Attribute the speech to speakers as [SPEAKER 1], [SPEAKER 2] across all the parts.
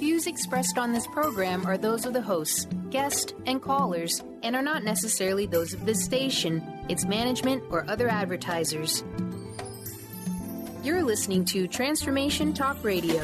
[SPEAKER 1] views expressed on this program are those of the hosts, guests, and callers, and are not necessarily those of this station, its management, or other advertisers. You're listening to Transformation Talk Radio.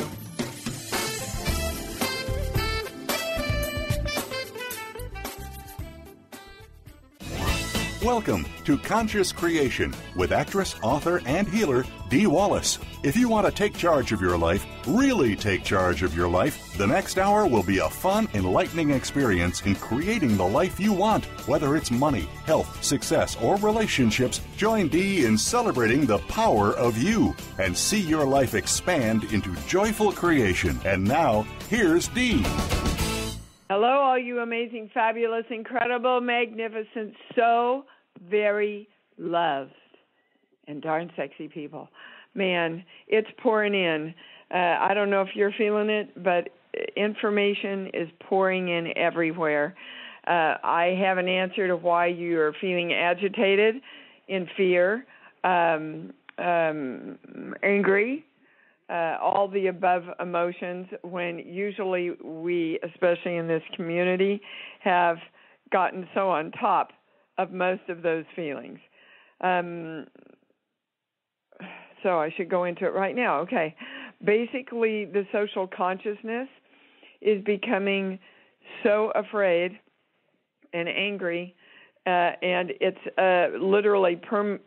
[SPEAKER 2] Welcome to Conscious Creation with actress, author, and healer Dee Wallace. If you want to take charge of your life, really take charge of your life, the next hour will be a fun, enlightening experience in creating the life you want. Whether it's money, health, success, or relationships, join Dee in celebrating the power of you and see your life expand into joyful creation. And now, here's Dee.
[SPEAKER 3] Hello, all you amazing, fabulous, incredible, magnificent, so very loved and darn sexy people. Man, it's pouring in. I don't know if you're feeling it, but information is pouring in everywhere. I have an answer to why you're feeling agitated, in fear, angry, all the above emotions, when usually we, especially in this community, have gotten so on top of most of those feelings. So I should go into it right now. Okay. Basically, the social consciousness is becoming so afraid and angry, and it's literally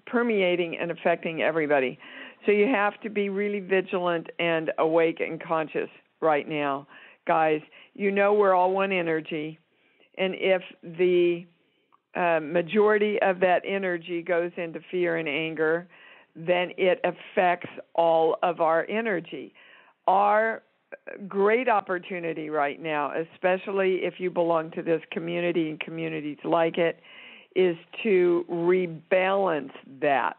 [SPEAKER 3] permeating and affecting everybody. So you have to be really vigilant and awake and conscious right now. Guys, you know we're all one energy, and if the majority of that energy goes into fear and anger, then it affects all of our energy. Our great opportunity right now, especially if you belong to this community and communities like it, is to rebalance that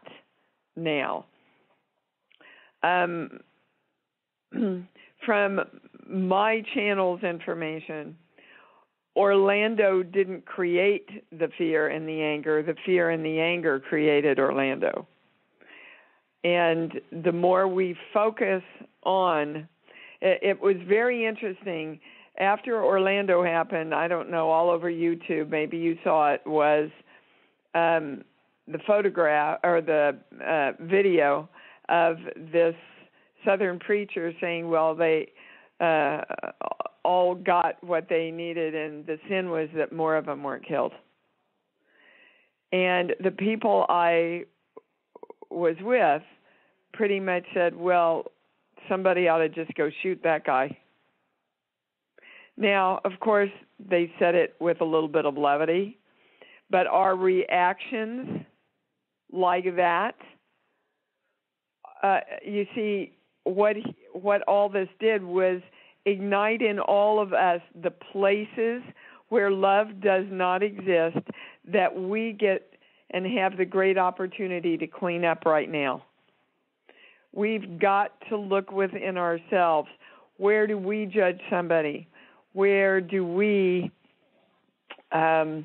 [SPEAKER 3] now. From my channel's information, Orlando didn't create the fear and the anger created Orlando. And the more we focus on, it was very interesting. After Orlando happened, I don't know, all over YouTube, maybe you saw it, was the photograph or the video of this Southern preacher saying, well, they all got what they needed, and the sin was that more of them weren't killed. And the people I was with pretty much said, well, somebody ought to just go shoot that guy. Now, of course, they said it with a little bit of levity, but our reactions like that, you see, what all this did was ignite in all of us the places where love does not exist, that we get and have the great opportunity to clean up right now. We've got to look within ourselves. Where do we judge somebody? Where do we go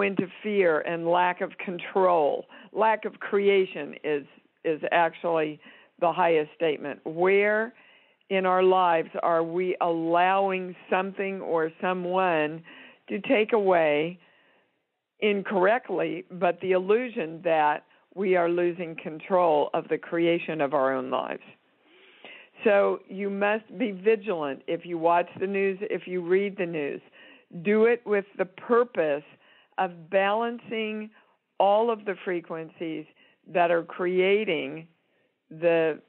[SPEAKER 3] into fear and lack of control? Lack of creation is actually the highest statement. Where in our lives are we allowing something or someone to take away incorrectly, but the illusion that we are losing control of the creation of our own lives? So you must be vigilant. If you watch the news, if you read the news, do it with the purpose of balancing all of the frequencies that are creating the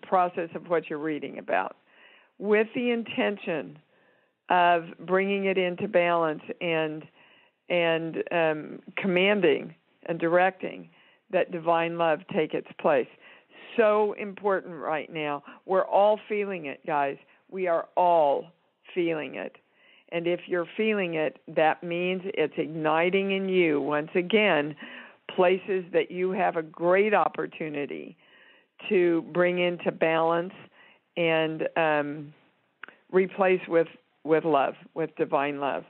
[SPEAKER 3] process of what you're reading about, with the intention of bringing it into balance and commanding and directing that divine love take its place. So important right now. We're all feeling it, guys. We are all feeling it. And if you're feeling it, that means it's igniting in you, once again, places that you have a great opportunity to bring into balance and replace with love, with divine love.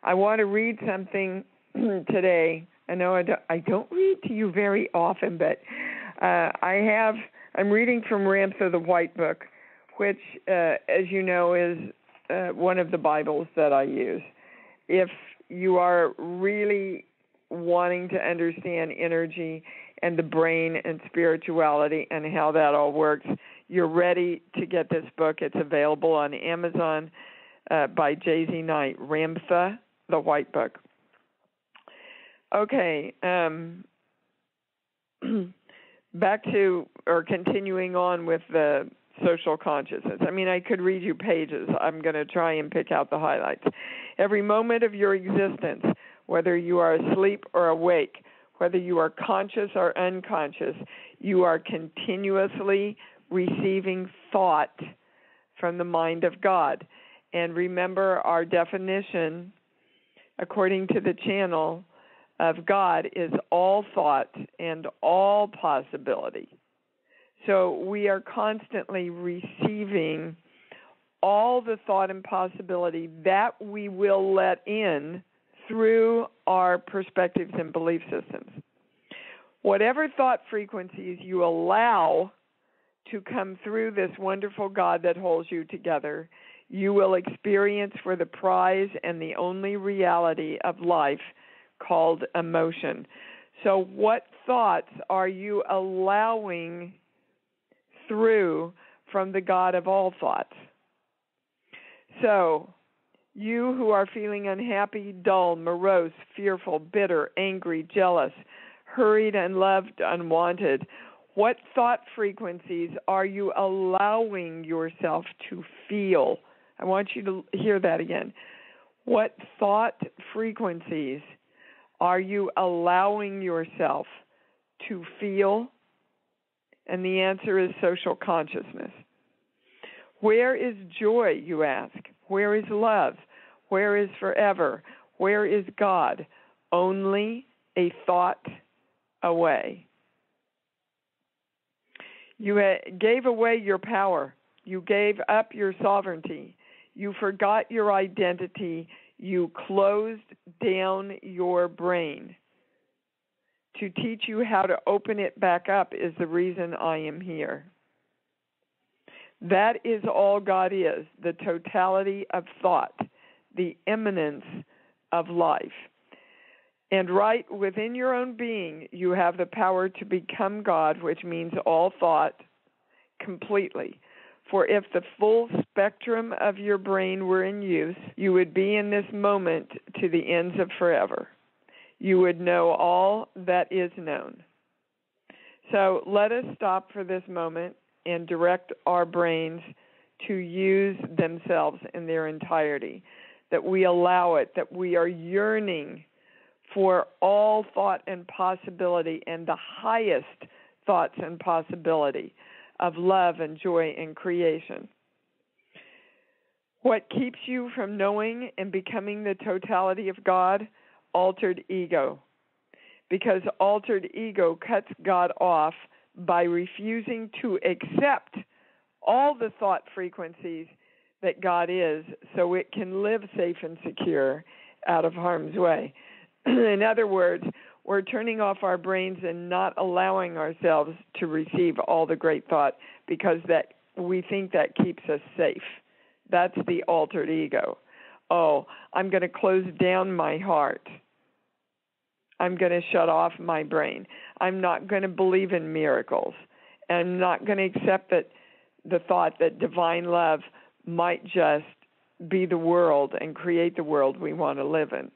[SPEAKER 3] I want to read something today. I know I don't read to you very often, but I'm reading from Ramtha the White Book, which, as you know, is one of the Bibles that I use. If you are really wanting to understand energy and the brain and spirituality and how that all works, you're ready to get this book. It's available on Amazon by J.Z. Knight, Ramtha, the White Book. Okay, back to, or continuing on with the social consciousness. I mean, I could read you pages. I'm going to try and pick out the highlights. Every moment of your existence, whether you are asleep or awake, whether you are conscious or unconscious, you are continuously receiving thought from the mind of God. And remember, our definition, according to the channel, of God is all thought and all possibility. So we are constantly receiving all the thought and possibility that we will let in through our perspectives and belief systems. Whatever thought frequencies you allow to come through this wonderful God that holds you together, you will experience for the prize and the only reality of life, called emotion. So what thoughts are you allowing through from the God of all thoughts? So you who are feeling unhappy, dull, morose, fearful, bitter, angry, jealous, hurried, unloved, unwanted, what thought frequencies are you allowing yourself to feel? I want you to hear that again. What thought frequencies are you allowing yourself to feel? And the answer is social consciousness. Where is joy, you ask? Where is love? Where is forever? Where is God? Only a thought away. You gave away your power. You gave up your sovereignty. You forgot your identity. You closed down your brain. To teach you how to open it back up is the reason I am here. That is all God is, the totality of thought, the immanence of life. And right within your own being, you have the power to become God, which means all thought, completely. For if the full spectrum of your brain were in use, you would be in this moment to the ends of forever. You would know all that is known. So let us stop for this moment and direct our brains to use themselves in their entirety, that we allow it, that we are yearning for all thought and possibility and the highest thoughts and possibility of love and joy and creation. What keeps you from knowing and becoming the totality of God? Altered ego. Because altered ego cuts God off by refusing to accept all the thought frequencies that God is, so it can live safe and secure out of harm's way. In other words, we're turning off our brains and not allowing ourselves to receive all the great thought because that we think that keeps us safe. That's the altered ego. Oh, I'm going to close down my heart. I'm going to shut off my brain. I'm not going to believe in miracles. I'm not going to accept that the thought that divine love might just be the world and create the world we want to live in.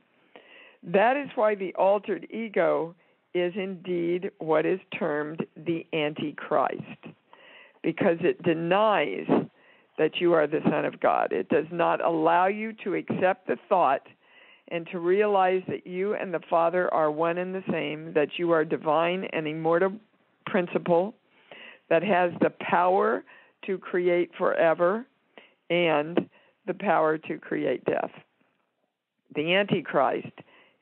[SPEAKER 3] That is why the altered ego is indeed what is termed the Antichrist, because it denies that you are the Son of God. It does not allow you to accept the thought and to realize that you and the Father are one and the same, that you are divine and immortal principle that has the power to create forever and the power to create death. The Antichrist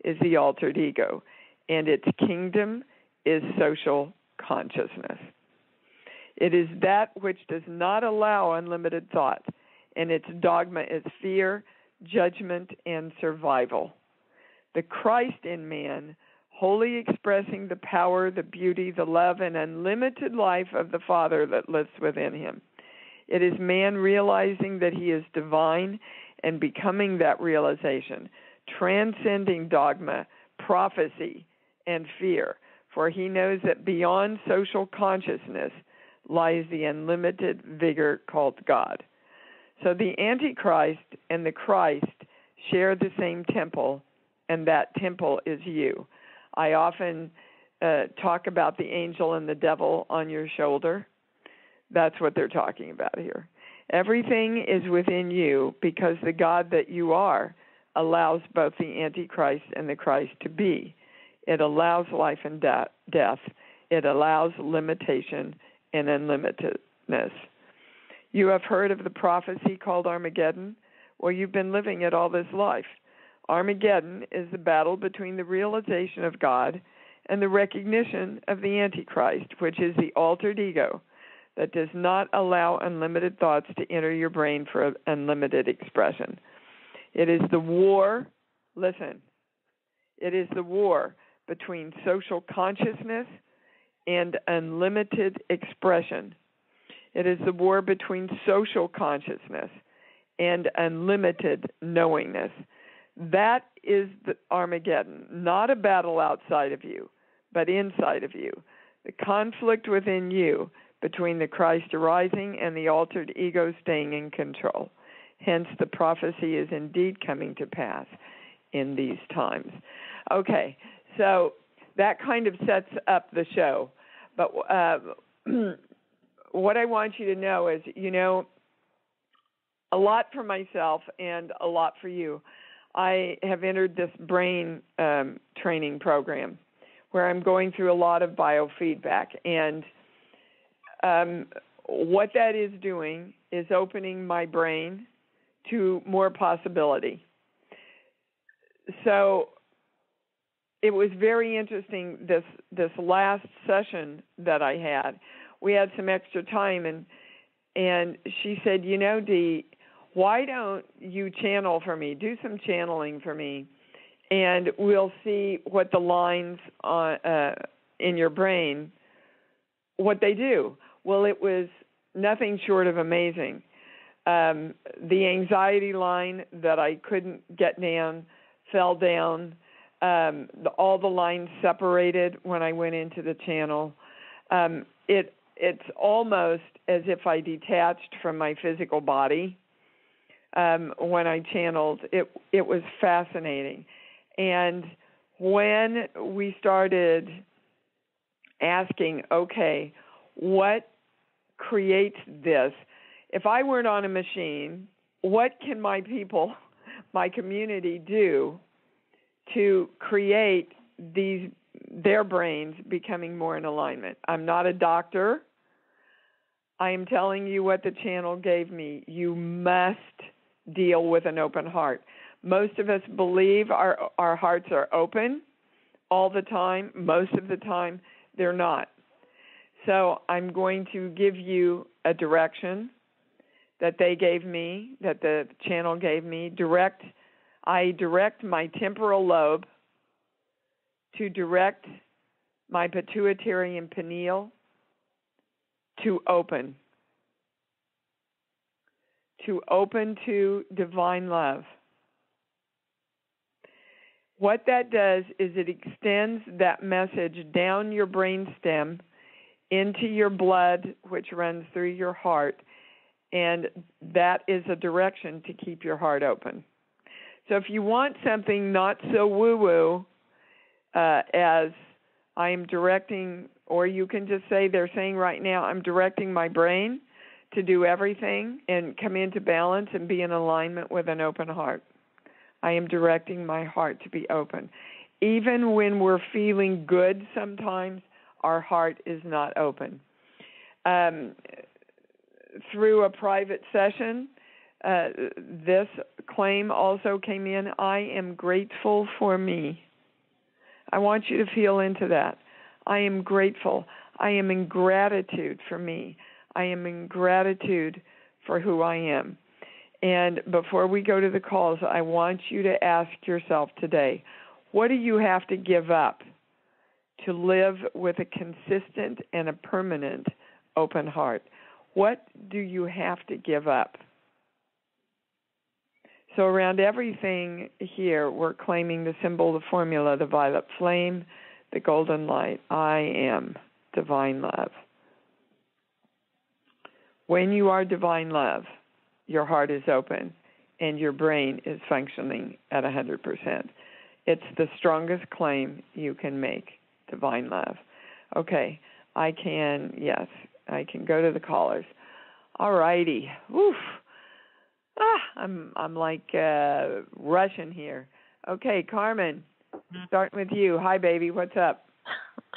[SPEAKER 3] is the altered ego, and its kingdom is social consciousness. It is that which does not allow unlimited thought, and its dogma is fear, judgment, and survival. The Christ in man, wholly expressing the power, the beauty, the love, and unlimited life of the Father that lives within him, It is man realizing that he is divine and becoming that realization, transcending dogma, prophecy, and fear, for he knows that beyond social consciousness lies the unlimited vigor called God. So the Antichrist and the Christ share the same temple, and that temple is you. I often talk about the angel and the devil on your shoulder. That's what they're talking about here. Everything is within you because the God that you are allows both the Antichrist and the Christ to be. It allows life and death. It allows limitation and unlimitedness. You have heard of the prophecy called Armageddon? Well, you've been living it all this life. Armageddon is the battle between the realization of God and the recognition of the Antichrist, which is the altered ego that does not allow unlimited thoughts to enter your brain for unlimited expression. It is the war, listen, it is the war between social consciousness and unlimited expression. It is the war between social consciousness and unlimited knowingness. That is the Armageddon, not a battle outside of you, but inside of you. The conflict within you between the Christ arising and the altered ego staying in control. Hence, the prophecy is indeed coming to pass in these times. Okay, so that kind of sets up the show. But what I want you to know is, a lot for myself and a lot for you. I have entered this brain training program where I'm going through a lot of biofeedback. And what that is doing is opening my brain to more possibility. So it was very interesting, this last session that I had. We had some extra time, and she said, Dee, why don't you channel for me? Do some channeling for me, and we'll see what the lines in your brain, what they do. Well, it was nothing short of amazing. The anxiety line that I couldn't get down fell down. All the lines separated when I went into the channel. It's almost as if I detached from my physical body when I channeled. It was fascinating. And when we started asking, okay, what creates this? If I weren't on a machine, what can my people, my community do to create their brains becoming more in alignment? I'm not a doctor. I am telling you what the channel gave me. You must deal with an open heart. Most of us believe our hearts are open all the time. Most of the time, they're not. So I'm going to give you a direction that they gave me, that the channel gave me. I direct my temporal lobe to direct my pituitary and pineal to open to divine love. What that does is it extends that message down your brainstem into your blood, which runs through your heart, and that is a direction to keep your heart open. So if you want something not so woo-woo as I am directing, or you can just say they're saying right now, I'm directing my brain to do everything and come into balance and be in alignment with an open heart. I am directing my heart to be open. Even when we're feeling good sometimes, our heart is not open. Through a private session, this claim also came in, I am grateful for me. I want you to feel into that. I am grateful. I am in gratitude for me. I am in gratitude for who I am. And before we go to the calls, I want you to ask yourself today, what do you have to give up to live with a consistent and a permanent open heart? What do you have to give up? So around everything here, we're claiming the symbol, the formula, the violet flame, the golden light. I am divine love. When you are divine love, your heart is open and your brain is functioning at 100%. It's the strongest claim you can make, divine love. Okay, I can go to the callers. All righty. Woof. I'm like rushing here. Okay, Carmen, starting with you. Hi, baby. What's up?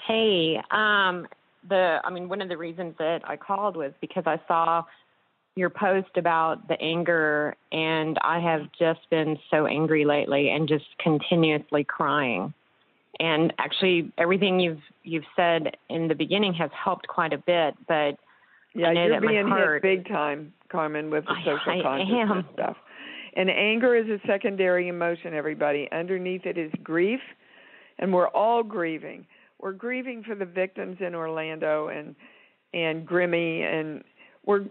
[SPEAKER 4] Hey, one of the reasons that I called was because I saw your post about the anger, and I have just been so angry lately and just continuously crying. And actually, everything you've said in the beginning has helped quite a bit, but
[SPEAKER 3] yeah,
[SPEAKER 4] I know
[SPEAKER 3] you're
[SPEAKER 4] that
[SPEAKER 3] being
[SPEAKER 4] my heart,
[SPEAKER 3] hit big time, Carmen, with the social consciousness
[SPEAKER 4] am.
[SPEAKER 3] stuff. And anger is a secondary emotion, everybody. Underneath it is grief, and we're all grieving. We're grieving for the victims in Orlando and Grimmy,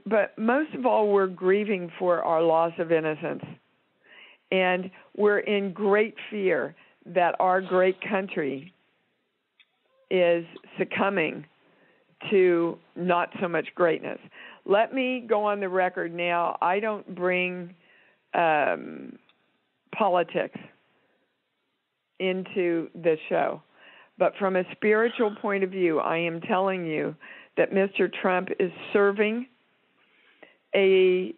[SPEAKER 3] but most of all, we're grieving for our loss of innocence. And we're in great fear that our great country is succumbing to not so much greatness. Let me go on the record now. I don't bring politics into the show. But from a spiritual point of view, I am telling you that Mr. Trump is serving a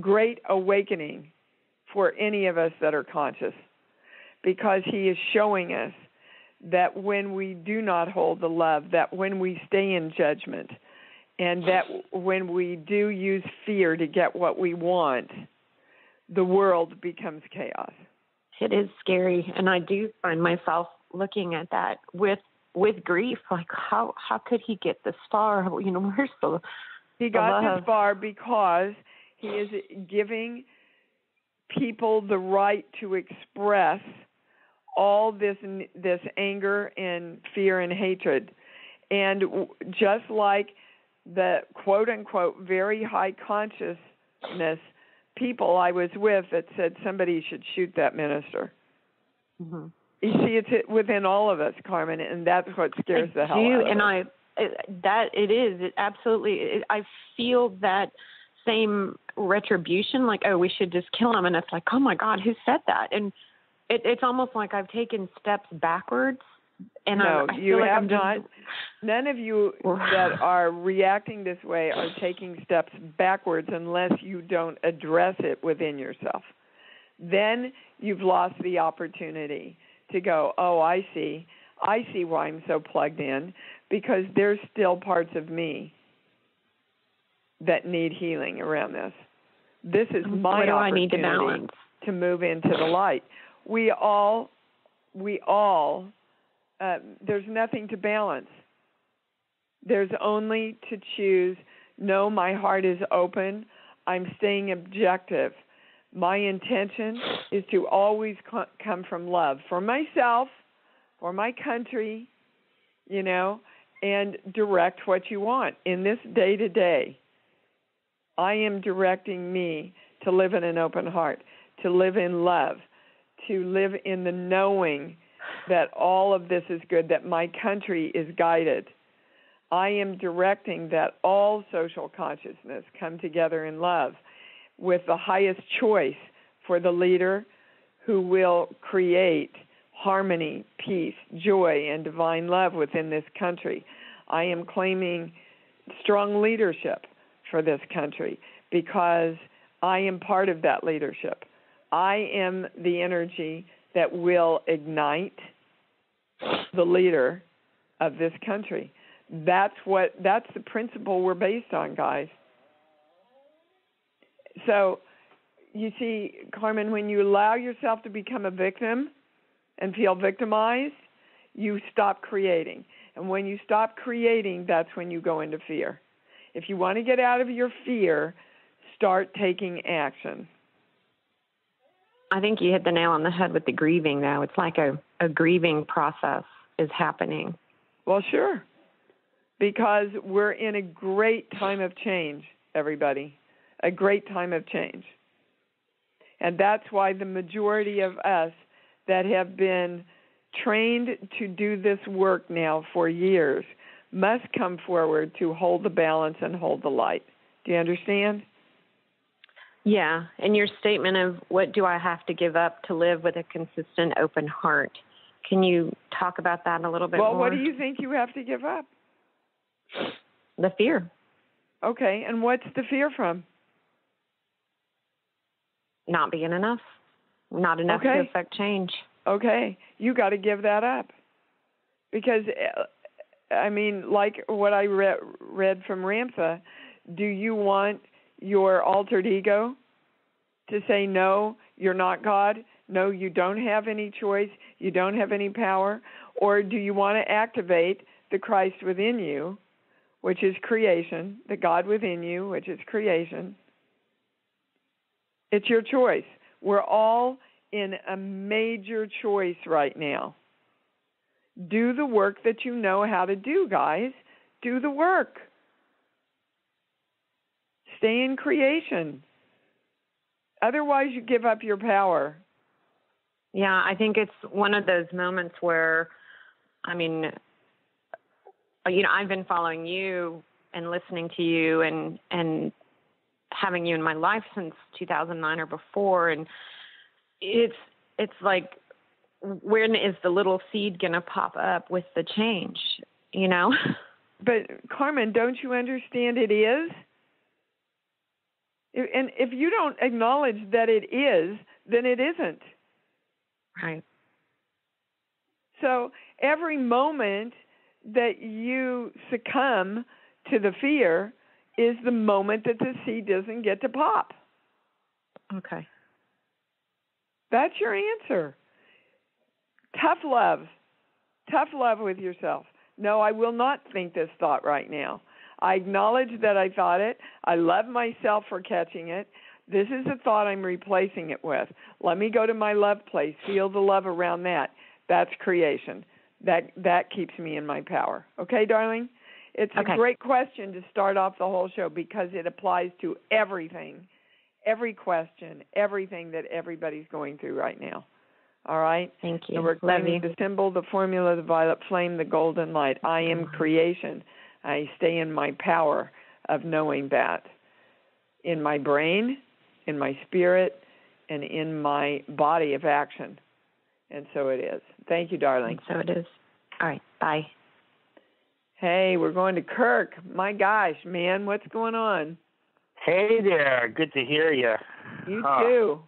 [SPEAKER 3] great awakening for any of us that are conscious, because he is showing us that when we do not hold the love, that when we stay in judgment, and that when we do use fear to get what we want, the world becomes chaos.
[SPEAKER 4] It is scary, and I do find myself looking at that with grief. Like, how could he get this far? Where's the
[SPEAKER 3] He got
[SPEAKER 4] love?
[SPEAKER 3] this far because he is giving people the right to express all this anger and fear and hatred. And just like the quote-unquote very high consciousness people I was with that said somebody should shoot that minister.
[SPEAKER 4] Mm-hmm.
[SPEAKER 3] You see, it's within all of us, Carmen, and that's what scares the hell out of us.
[SPEAKER 4] I feel that same retribution, like, oh, we should just kill him. And it's like, oh, my God, who said that? And it's almost like I've taken steps backwards. And
[SPEAKER 3] no,
[SPEAKER 4] I
[SPEAKER 3] you
[SPEAKER 4] feel like
[SPEAKER 3] have
[SPEAKER 4] I'm
[SPEAKER 3] not. None of you that are reacting this way are taking steps backwards unless you don't address it within yourself. Then you've lost the opportunity to go, oh, I see why I'm so plugged in, because there's still parts of me that need healing around this. This is my opportunity
[SPEAKER 4] I need to balance?
[SPEAKER 3] To move into the light. We all, there's nothing to balance. There's only to choose, no, my heart is open, I'm staying objective. My intention is to always come from love for myself, for my country, and direct what you want. In this day-to-day, I am directing me to live in an open heart, to live in love, to live in the knowing that all of this is good, that my country is guided. I am directing that all social consciousness come together in love, with the highest choice for the leader who will create harmony, peace, joy, and divine love within this country. I am claiming strong leadership for this country because I am part of that leadership. I am the energy that will ignite the leader of this country. That's the principle we're based on, guys. So, you see, Carmen, when you allow yourself to become a victim and feel victimized, you stop creating. And when you stop creating, that's when you go into fear. If you want to get out of your fear, start taking action.
[SPEAKER 4] I think you hit the nail on the head with the grieving, though. It's like a grieving process is happening.
[SPEAKER 3] Well, sure. because we're in a great time of change, everybody, a great time of change. And that's why the majority of us that have been trained to do this work now for years must come forward to hold the balance and hold the light. Do you understand?
[SPEAKER 4] Yeah, and your statement of what do I have to give up to live with a consistent, open heart. Can you talk about that a little bit more?
[SPEAKER 3] Well, what do you think you have to give up?
[SPEAKER 4] The fear.
[SPEAKER 3] Okay, and what's the fear from?
[SPEAKER 4] Not being enough. Not enough to affect change.
[SPEAKER 3] Okay, you got to give that up. Because, I mean, like what I read from Ramtha, do you want your altered ego to say, no, you're not God? No, you don't have any choice. You don't have any power. Or do you want to activate the Christ within you, which is creation, the God within you, which is creation? It's your choice. We're all in a major choice right now. Do the work that you know how to do, guys. Do the work. Stay in creation. Otherwise, you give up your power.
[SPEAKER 4] Yeah, I think it's one of those moments where, I mean, you know, I've been following you and listening to you and having you in my life since 2009 or before, and it's like, when is the little seed going to pop up with the change, you know?
[SPEAKER 3] But, Carmen, don't you understand it is? And if you don't acknowledge that it is, then it isn't.
[SPEAKER 4] Right.
[SPEAKER 3] So every moment that you succumb to the fear is the moment that the seed doesn't get to pop.
[SPEAKER 4] Okay.
[SPEAKER 3] That's your answer. Tough love. Tough love with yourself. No, I will not think this thought right now. I acknowledge that I thought it. I love myself for catching it. This is a thought I'm replacing it with. Let me go to my love place. Feel the love around that. That's creation. That keeps me in my power. Okay, darling? It's a great question to start off the whole show because it applies to everything, every question, everything that everybody's going through right now. All right?
[SPEAKER 4] Thank you.
[SPEAKER 3] And we're claiming the symbol, the formula, the violet flame, the golden light. I am creation. I stay in my power of knowing that in my brain, in my spirit, and in my body of action. And so it is. Thank you, darling.
[SPEAKER 4] And so it is. All right. Bye.
[SPEAKER 3] Hey, we're going to Kirk. My gosh, man, what's going on?
[SPEAKER 5] Hey there. Good to hear you.
[SPEAKER 3] You too.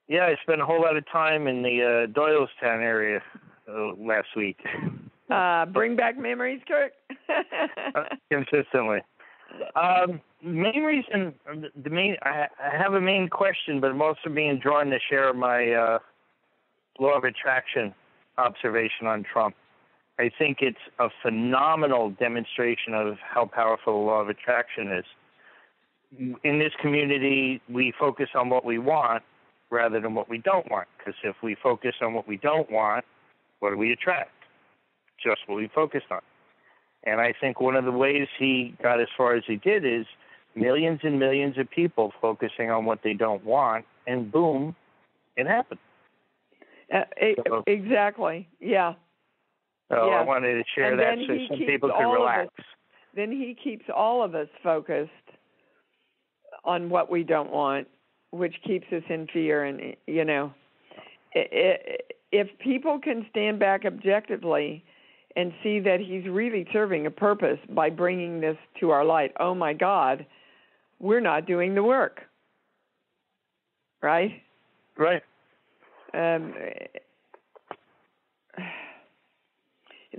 [SPEAKER 5] Yeah, I spent a whole lot of time in the Doylestown area last week.
[SPEAKER 3] Bring back memories, Kirk?
[SPEAKER 5] Consistently. Main reason, I have a main question, but I'm also being drawn to share my law of attraction observation on Trump. I think it's a phenomenal demonstration of how powerful the law of attraction is. In this community, we focus on what we want rather than what we don't want, because if we focus on what we don't want, what do we attract? Just what we focused on. And I think one of the ways he got as far as he did is millions and millions of people focusing on what they don't want, and boom, it happened.
[SPEAKER 3] Exactly, yeah.
[SPEAKER 5] So I wanted to share that so some people could relax.
[SPEAKER 3] Then he keeps all of us focused on what we don't want, which keeps us in fear. And, you know, if people can stand back objectively and see that he's really serving a purpose by bringing this to our light, oh, my God, we're not doing the work. Right?
[SPEAKER 5] Right.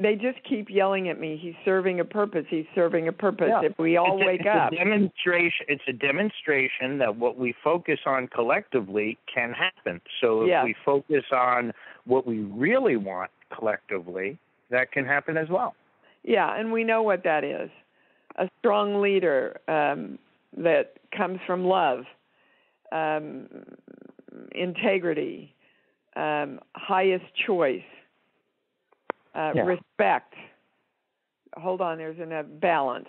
[SPEAKER 3] They just keep yelling at me. He's serving a purpose. He's serving a purpose. Yeah. If we all wake up.
[SPEAKER 5] It's a demonstration that what we focus on collectively can happen. So if we focus on what we really want collectively, that can happen as well.
[SPEAKER 3] Yeah, and we know what that is. A strong leader that comes from love, integrity, highest choice, respect. hold on, there's enough balance.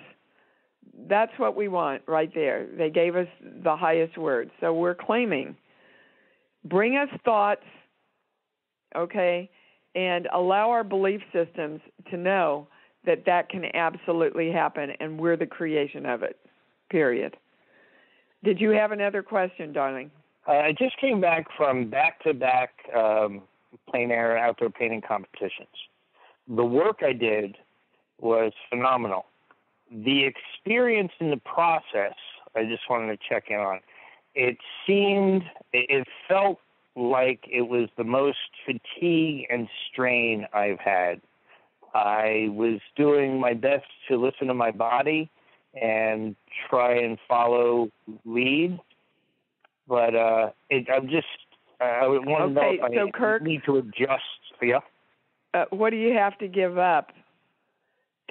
[SPEAKER 3] That's what we want right there. They gave us the highest word. So we're claiming, bring us thoughts, okay, and allow our belief systems to know that that can absolutely happen, and we're the creation of it, period. Did you have another question, darling?
[SPEAKER 5] I just came back from back-to-back plein air outdoor painting competitions. The work I did was phenomenal. The experience in the process, I just wanted to check in on. It felt like it was the most fatigue and strain I've had. I was doing my best to listen to my body and try and follow lead, but I want to know if I
[SPEAKER 3] Kirk,
[SPEAKER 5] need to adjust. Yeah.
[SPEAKER 3] What do you have to give up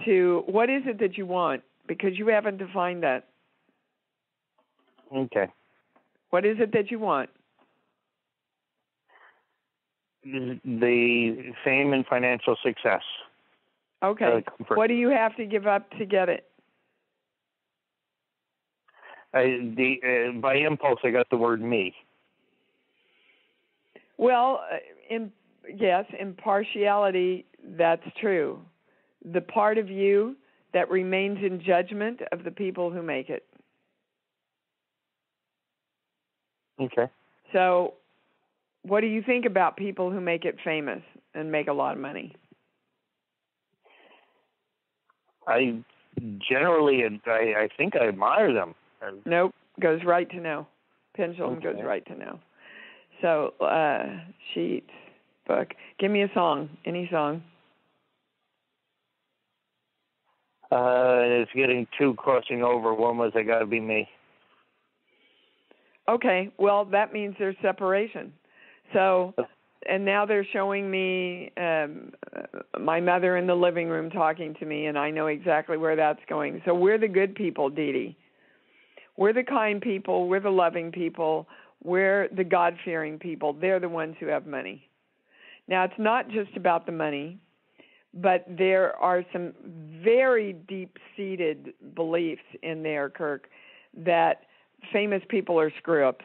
[SPEAKER 3] to? What is it that you want? Because you haven't defined that.
[SPEAKER 5] Okay.
[SPEAKER 3] What is it that you want?
[SPEAKER 5] The fame and financial success.
[SPEAKER 3] Okay. What do you have to give up to get it?
[SPEAKER 5] By impulse, I got the word me.
[SPEAKER 3] Well, yes, in partiality, that's true. The part of you that remains in judgment of the people who make it.
[SPEAKER 5] Okay.
[SPEAKER 3] So, what do you think about people who make it famous and make a lot of money?
[SPEAKER 5] I think I admire them.
[SPEAKER 3] Nope, goes right to no. Pendulum goes right to no. So, sheets, book. Give me a song, any song.
[SPEAKER 5] It's getting two crossing over. One was I Gotta Be Me.
[SPEAKER 3] Okay, well, that means there's separation. So, and now they're showing me my mother in the living room talking to me, and I know exactly where that's going. So we're the good people, Dee Dee. We're the kind people. We're the loving people. We're the God-fearing people. They're the ones who have money. Now, it's not just about the money, but there are some very deep-seated beliefs in there, Kirk, that famous people are screw-ups.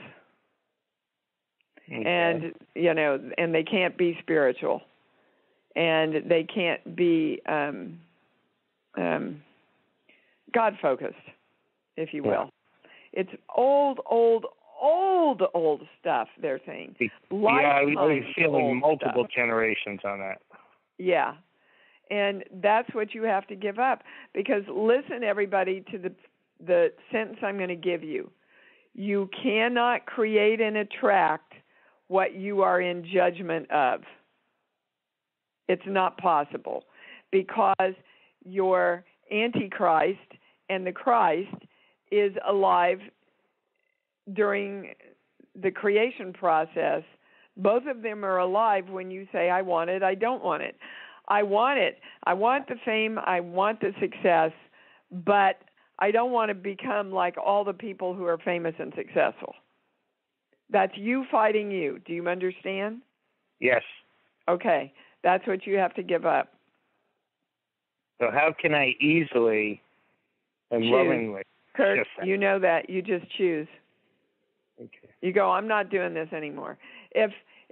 [SPEAKER 3] Okay. And, and they can't be spiritual. And they can't be God-focused, if you will. Yeah. It's old stuff, they're saying.
[SPEAKER 5] I was feeling multiple generations on that.
[SPEAKER 3] Yeah. And that's what you have to give up. Because listen, everybody, to the sentence I'm going to give you. You cannot create and attract what you are in judgment of. It's not possible. Because your Antichrist and the Christ is alive during the creation process. Both of them are alive when you say, I want it, I don't want it. I want it. I want the fame, I want the success, but I don't want to become like all the people who are famous and successful. That's you fighting you. Do you understand?
[SPEAKER 5] Yes.
[SPEAKER 3] Okay. That's what you have to give up.
[SPEAKER 5] So how can I easily and lovingly...
[SPEAKER 3] Kurt, you know that. You just choose.
[SPEAKER 5] Okay.
[SPEAKER 3] You go, I'm not doing this anymore. If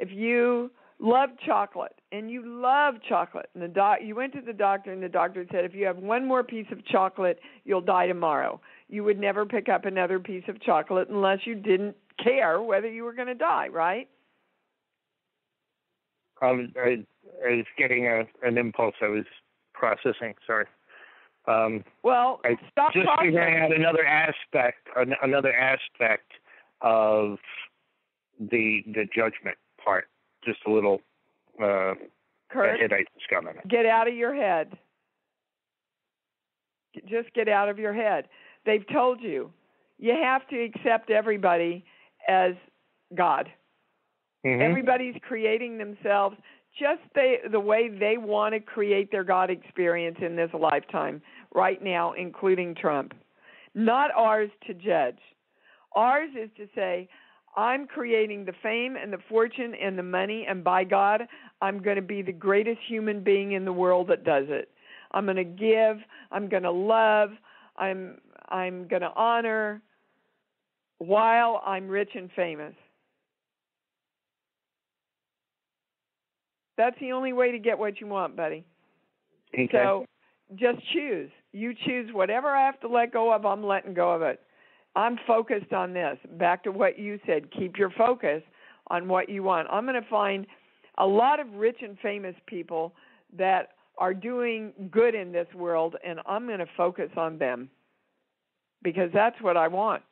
[SPEAKER 3] you love chocolate, and you love chocolate, and you went to the doctor, and the doctor said, if you have one more piece of chocolate, you'll die tomorrow. You would never pick up another piece of chocolate unless you didn't care whether you were going to die, right?
[SPEAKER 5] I was getting an impulse I was processing. Sorry.
[SPEAKER 3] Stop
[SPEAKER 5] just
[SPEAKER 3] talking.
[SPEAKER 5] figuring out another aspect of the judgment part. Just a little
[SPEAKER 3] Kurt,
[SPEAKER 5] Hittite discovery.
[SPEAKER 3] Get out of your head. Just get out of your head. They've told you have to accept everybody as God. Mm-hmm. Everybody's creating themselves just the way they want to create their God experience in this lifetime right now, including Trump. Not ours to judge. Ours is to say, I'm creating the fame and the fortune and the money, and by God, I'm going to be the greatest human being in the world that does it. I'm going to give, I'm going to love, I'm going to honor while I'm rich and famous. That's the only way to get what you want, buddy.
[SPEAKER 5] Okay.
[SPEAKER 3] So just choose. You choose whatever I have to let go of, I'm letting go of it. I'm focused on this. Back to what you said, keep your focus on what you want. I'm going to find a lot of rich and famous people that are doing good in this world, and I'm going to focus on them because that's what I want.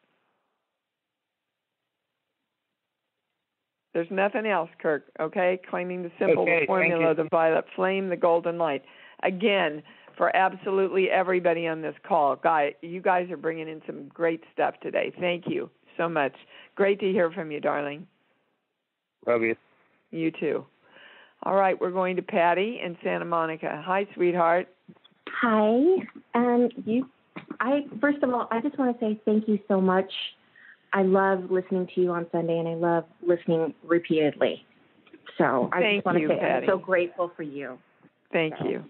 [SPEAKER 3] There's nothing else, Kirk, okay? Claiming the symbol, the formula, the violet flame, the golden light. Again, for absolutely everybody on this call, you guys are bringing in some great stuff today. Thank you so much. Great to hear from you, darling.
[SPEAKER 5] Love you.
[SPEAKER 3] You too. All right, we're going to Patty in Santa Monica. Hi, sweetheart.
[SPEAKER 6] Hi. First of all, I just want to say thank you so much. I love listening to you on Sunday, and I love listening repeatedly. So I just want to say
[SPEAKER 3] Patty.
[SPEAKER 6] I'm so grateful for you.
[SPEAKER 3] Thank you.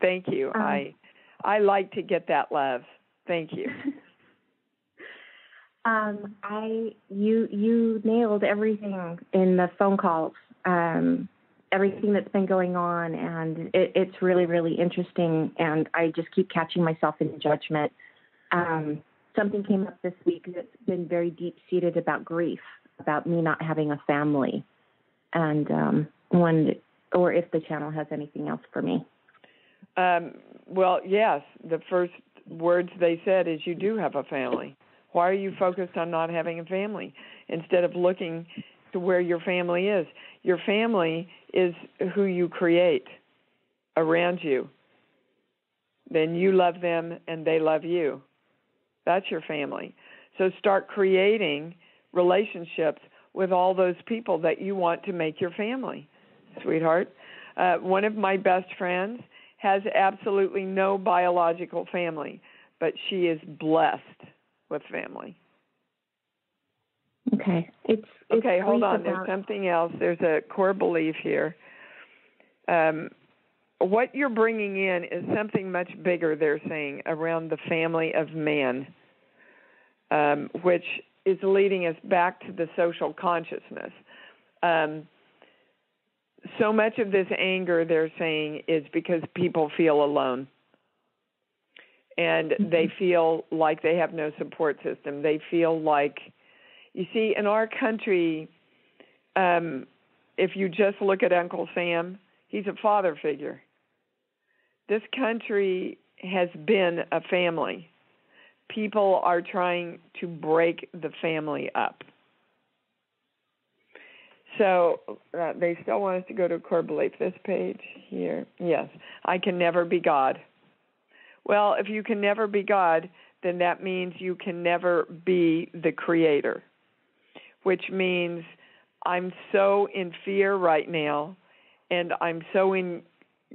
[SPEAKER 3] Thank you. I like to get that love. Thank you.
[SPEAKER 6] You nailed everything in the phone calls, everything that's been going on, and it's really, really interesting, and I just keep catching myself in judgment. Something came up this week that's been very deep-seated about grief, about me not having a family, and or if the channel has anything else for me.
[SPEAKER 3] Well, yes, the first words they said is you do have a family. Why are you focused on not having a family instead of looking to where your family is? Your family is who you create around you. Then you love them and they love you. That's your family. So start creating relationships with all those people that you want to make your family, sweetheart. One of my best friends has absolutely no biological family, but she is blessed with family.
[SPEAKER 6] Okay.
[SPEAKER 3] Okay, hold on. There's something else. There's a core belief here. What you're bringing in is something much bigger, they're saying, around the family of man, which is leading us back to the social consciousness. So much of this anger, they're saying, is because people feel alone. And they feel like they have no support system. They feel like, you see, in our country, if you just look at Uncle Sam, he's a father figure. This country has been a family. People are trying to break the family up. So they still want us to go to a core belief. This page here, yes, I can never be God. Well, if you can never be God, then that means you can never be the creator, which means I'm so in fear right now, and I'm so in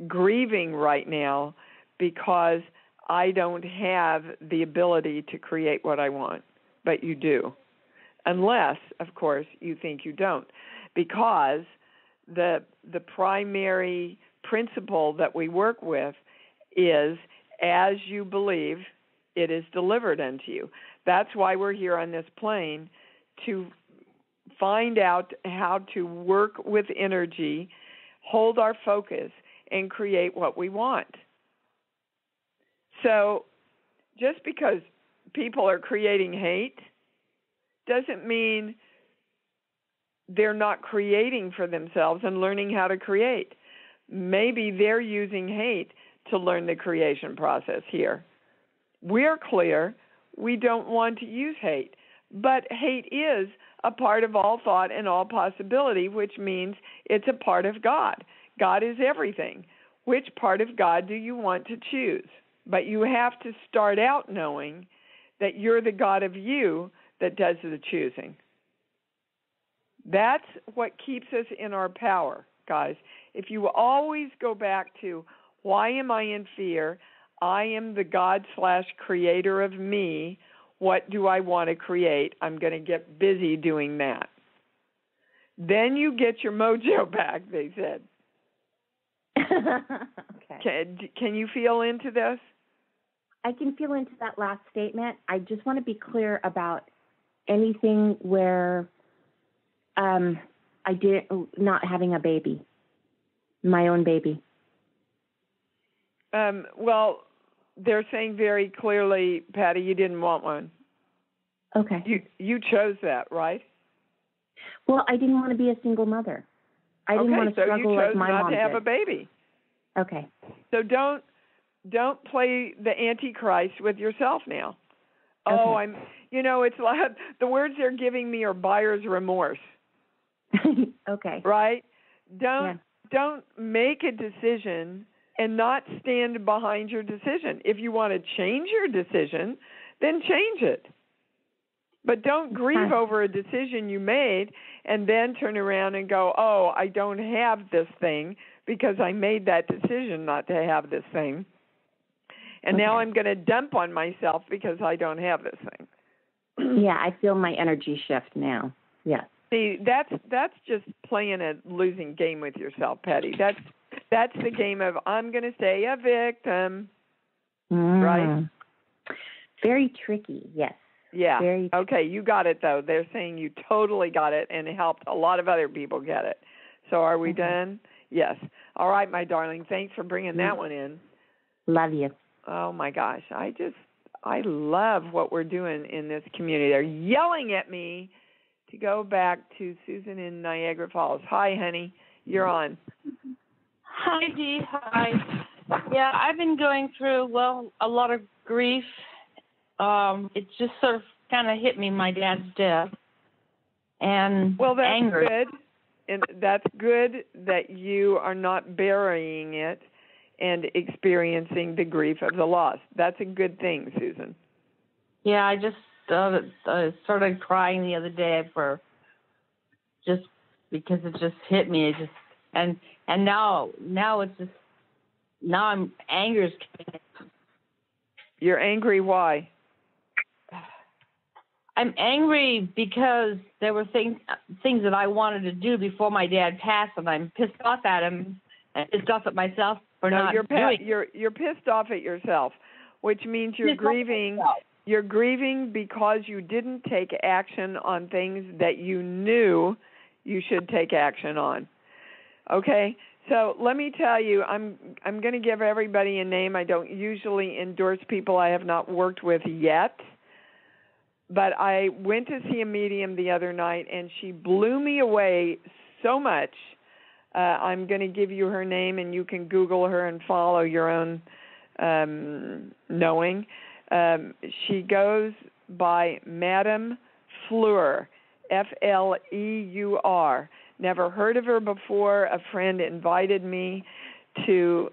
[SPEAKER 3] grieving right now because I don't have the ability to create what I want, but you do. Unless, of course, you think you don't. Because the primary principle that we work with is, as you believe, it is delivered unto you. That's why we're here on this plane, to find out how to work with energy, hold our focus, and create what we want. So just because people are creating hate doesn't mean they're not creating for themselves and learning how to create. Maybe they're using hate to learn the creation process here. We're clear we don't want to use hate, but hate is a part of all thought and all possibility, which means it's a part of God. God is everything. Which part of God do you want to choose? But you have to start out knowing that you're the God of you that does the choosing. That's what keeps us in our power, guys. If you always go back to, why am I in fear? I am the God/creator of me. What do I want to create? I'm going to get busy doing that. Then you get your mojo back, they said.
[SPEAKER 6] Okay.
[SPEAKER 3] Can you feel into this?
[SPEAKER 6] I can feel into that last statement. I just want to be clear about anything where I did not having a baby, my own baby.
[SPEAKER 3] Well, they're saying very clearly, Patty, you didn't want one.
[SPEAKER 6] Okay.
[SPEAKER 3] You chose that, right?
[SPEAKER 6] Well, I didn't want to be a single mother. I didn't want to struggle like my mom did.
[SPEAKER 3] So you chose not to have a baby.
[SPEAKER 6] Okay.
[SPEAKER 3] So don't play the Antichrist with yourself now.
[SPEAKER 6] Okay.
[SPEAKER 3] Oh, it's like the words they're giving me are buyer's remorse.
[SPEAKER 6] Okay.
[SPEAKER 3] Right? Don't make a decision and not stand behind your decision. If you want to change your decision, then change it. But don't grieve over a decision you made and then turn around and go, oh, I don't have this thing because I made that decision not to have this thing. And now I'm going to dump on myself because I don't have this thing.
[SPEAKER 6] Yeah, I feel my energy shift now. Yeah.
[SPEAKER 3] See, that's just playing a losing game with yourself, Patty. That's the game of I'm going to stay a victim, right?
[SPEAKER 6] Very tricky, yes.
[SPEAKER 3] Yeah.
[SPEAKER 6] Very
[SPEAKER 3] okay, you got it, though. They're saying you totally got it and helped a lot of other people get it. So are we done? Yes. All right, my darling. Thanks for bringing that one in.
[SPEAKER 6] Love you.
[SPEAKER 3] Oh, my gosh. I love what we're doing in this community. They're yelling at me to go back to Susan in Niagara Falls. Hi, honey. You're on.
[SPEAKER 7] Hi, Dee. Hi. Yeah, I've been going through, a lot of grief. It just sort of kind of hit me, my dad's death. And
[SPEAKER 3] that's
[SPEAKER 7] anger.
[SPEAKER 3] Good. And that's good that you are not burying it and experiencing the grief of the loss. That's a good thing, Susan.
[SPEAKER 7] Yeah, I just started crying the other day just because it just hit me. And now it's just, now anger's coming.
[SPEAKER 3] You're angry, why?
[SPEAKER 7] I'm angry because there were things that I wanted to do before my dad passed, and I'm pissed off at him and pissed off at myself for not doing it.
[SPEAKER 3] You're pissed off at yourself, which means you're grieving. You're grieving because you didn't take action on things that you knew you should take action on. Okay? So let me tell you, I'm going to give everybody a name. I don't usually endorse people I have not worked with yet. But I went to see a medium the other night, and she blew me away so much. I'm going to give you her name, and you can Google her and follow your own knowing. She goes by Madame Fleur, Fleur. Never heard of her before. A friend invited me to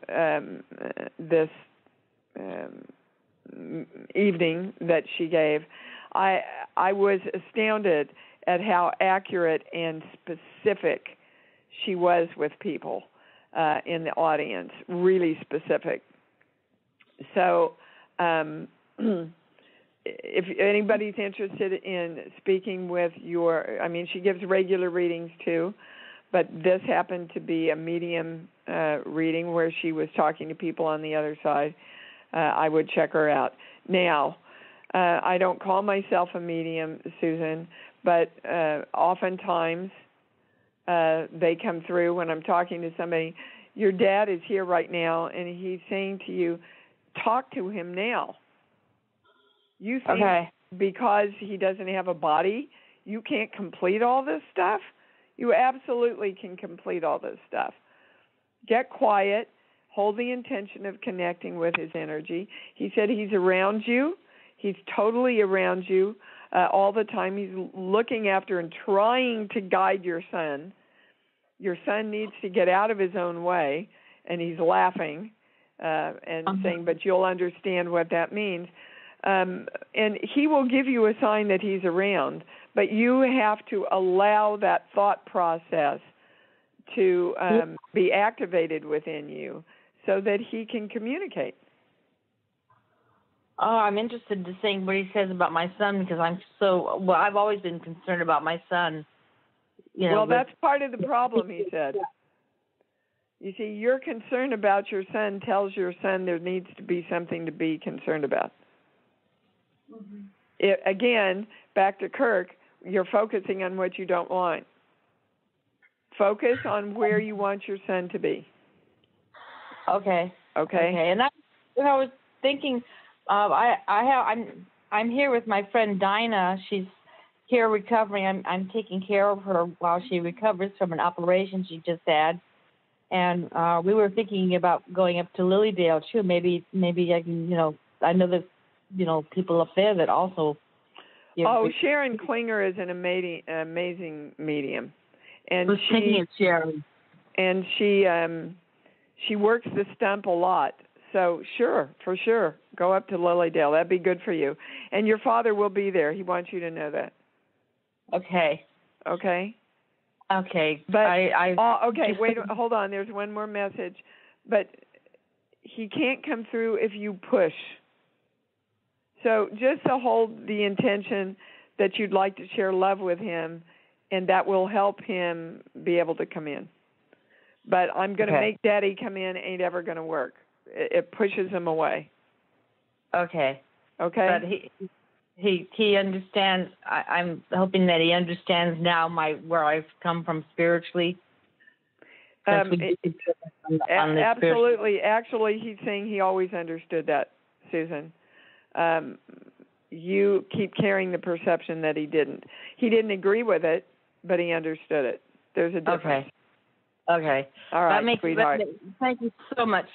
[SPEAKER 3] this evening that she gave. I was astounded at how accurate and specific she was with people in the audience, really specific. So if anybody's interested in speaking with she gives regular readings too, but this happened to be a medium reading where she was talking to people on the other side. I would check her out. Now, I don't call myself a medium, Susan, but oftentimes they come through when I'm talking to somebody. Your dad is here right now, and he's saying to you, talk to him now. You think because he doesn't have a body, you can't complete all this stuff? You absolutely can complete all this stuff. Get quiet. Hold the intention of connecting with his energy. He said he's around you. He's totally around you all the time. He's looking after and trying to guide your son. Your son needs to get out of his own way, and he's laughing and saying, but you'll understand what that means. And he will give you a sign that he's around, but you have to allow that thought process to be activated within you so that he can communicate.
[SPEAKER 7] Oh, I'm interested to see what he says about my son because I've always been concerned about my son.
[SPEAKER 3] Well, that's part of the problem, he said. You see, your concern about your son tells your son there needs to be something to be concerned about. Mm-hmm. Again, back to Kirk, you're focusing on what you don't want. Focus on where you want your son to be.
[SPEAKER 7] Okay.
[SPEAKER 3] Okay.
[SPEAKER 7] And I was thinking, I'm here with my friend Dinah. She's here recovering. I'm taking care of her while she recovers from an operation she just had. And we were thinking about going up to Lilydale too. Maybe I can, I know that, people up there that also.
[SPEAKER 3] Sharon Klinger is an amazing medium, and
[SPEAKER 7] Sharon.
[SPEAKER 3] And she works the stump a lot. So for sure, go up to Lilydale. That'd be good for you. And your father will be there. He wants you to know that.
[SPEAKER 7] Okay.
[SPEAKER 3] Okay.
[SPEAKER 7] Okay.
[SPEAKER 3] But okay. Wait. Hold on. There's one more message, but he can't come through if you push. So just to hold the intention that you'd like to share love with him, and that will help him be able to come in. But I'm going to make Daddy come in ain't ever going to work. It pushes him away.
[SPEAKER 7] Okay.
[SPEAKER 3] Okay.
[SPEAKER 7] But he understands. I'm hoping that he understands now where I've come from spiritually.
[SPEAKER 3] Absolutely. Actually, he's saying he always understood that, Susan. You keep carrying the perception that he didn't. He didn't agree with it, but he understood it. There's a difference.
[SPEAKER 7] Okay.
[SPEAKER 3] All right, sweetheart.
[SPEAKER 7] Thank you so much.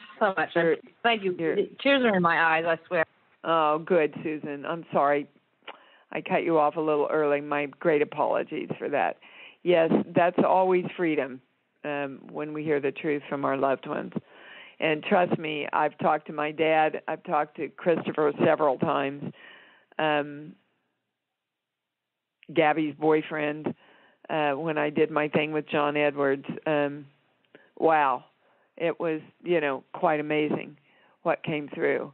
[SPEAKER 3] Sure.
[SPEAKER 7] Thank you. Tears are in my eyes, I swear.
[SPEAKER 3] Oh, good, Susan. I'm sorry. I cut you off a little early. My great apologies for that. Yes, that's always freedom when we hear the truth from our loved ones. And trust me, I've talked to my dad. I've talked to Christopher several times. Gabby's boyfriend, when I did my thing with John Edwards. Wow. It was, quite amazing what came through.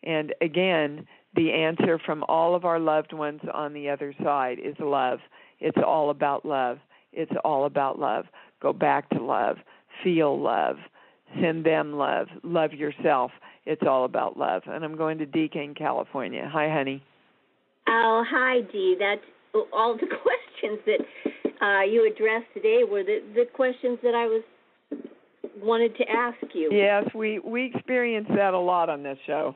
[SPEAKER 3] And again, the answer from all of our loved ones on the other side is love. It's all about love. It's all about love. Go back to love. Feel love. Send them love. Love yourself. It's all about love. And I'm going to DK in California. Hi, honey.
[SPEAKER 8] Oh, hi, Dee. That's all the questions that you addressed today were the questions that I wanted to ask you.
[SPEAKER 3] Yes, we experience that a lot on this show.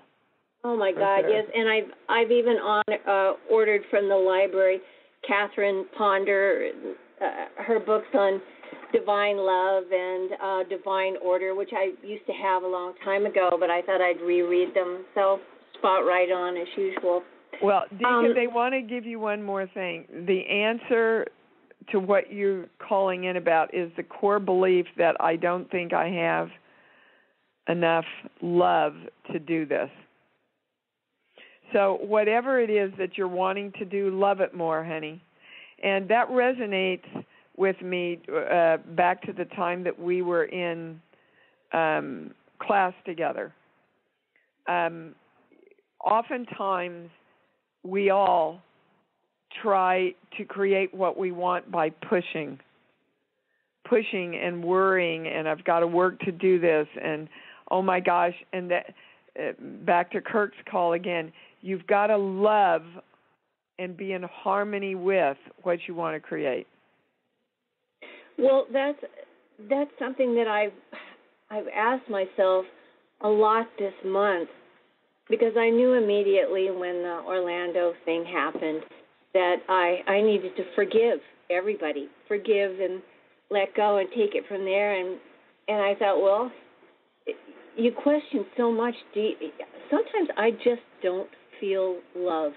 [SPEAKER 8] Oh my God, sure. Yes, and I've even ordered from the library Catherine Ponder, her books on divine love and divine order, which I used to have a long time ago, but I thought I'd reread them. So spot right on as usual.
[SPEAKER 3] Well, Deacon, they want to give you one more thing. The answer to what you're calling in about is the core belief that I don't think I have enough love to do this. So whatever it is that you're wanting to do, love it more, honey. And that resonates with me back to the time that we were in class together. Oftentimes, we all try to create what we want by pushing and worrying, and I've got to work to do this, and oh my gosh, and that, back to Kirk's call again, you've got to love and be in harmony with what you want to create.
[SPEAKER 8] Well, that's something that I've asked myself a lot this month, because I knew immediately when the Orlando thing happened that I needed to forgive everybody, forgive and let go and take it from there. And I thought, well, you question so much. Sometimes I just don't feel love.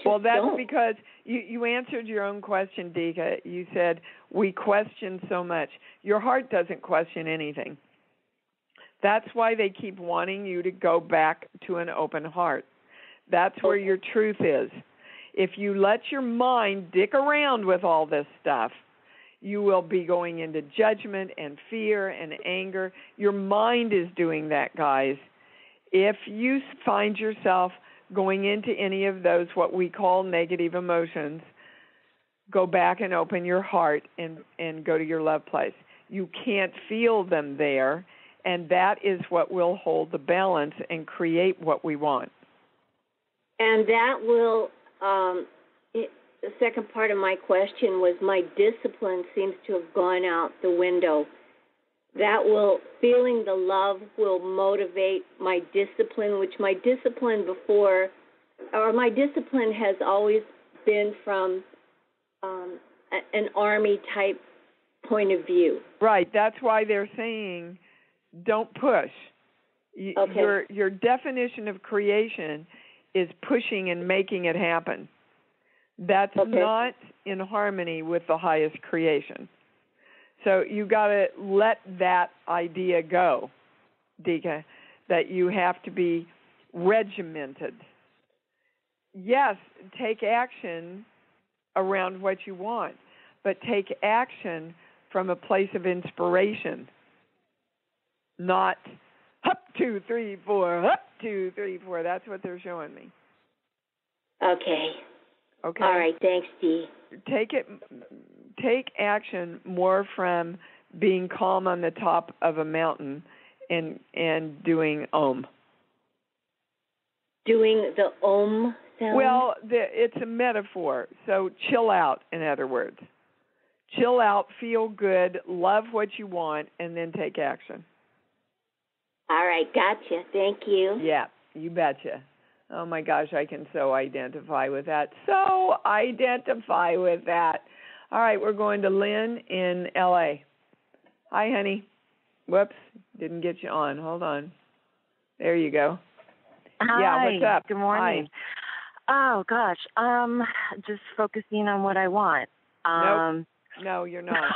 [SPEAKER 3] Well, that's don't. Because you answered your own question, Dika. You said, we question so much. Your heart doesn't question anything. That's why they keep wanting you to go back to an open heart. That's where your truth is. If you let your mind dick around with all this stuff, you will be going into judgment and fear and anger. Your mind is doing that, guys. If you find yourself going into any of those, what we call negative emotions, go back and open your heart and go to your love place. You can't feel them there, and that is what will hold the balance and create what we want.
[SPEAKER 8] And that will, the second part of my question was, my discipline seems to have gone out the window. That will, feeling the love will motivate my discipline, which my discipline before, or my discipline has always been from an army type point of view.
[SPEAKER 3] Right. That's why they're saying don't push.
[SPEAKER 8] Okay.
[SPEAKER 3] Your definition of creation is pushing and making it happen. That's not in harmony with the highest creation. So you got to let that idea go, Dika, that you have to be regimented. Yes, take action around what you want, but take action from a place of inspiration, not up 2, 3, 4, up 2, 3, 4. That's what they're showing me.
[SPEAKER 8] Okay. All right. Thanks, Dee.
[SPEAKER 3] Take action more from being calm on the top of a mountain and doing Om.
[SPEAKER 8] Doing the Om sound?
[SPEAKER 3] Well, it's a metaphor. So chill out, in other words. Chill out, feel good, love what you want, and then take action.
[SPEAKER 8] All right, gotcha. Thank you.
[SPEAKER 3] Yeah, you betcha. Oh, my gosh, I can so identify with that. So identify with that. All right, we're going to Lynn in L.A. Hi, honey. Whoops, didn't get you on. Hold on. There you go.
[SPEAKER 9] Hi.
[SPEAKER 3] Yeah, what's up?
[SPEAKER 9] Good morning.
[SPEAKER 3] Hi.
[SPEAKER 9] Oh, gosh. Just focusing on what I want.
[SPEAKER 3] Nope. No, you're not.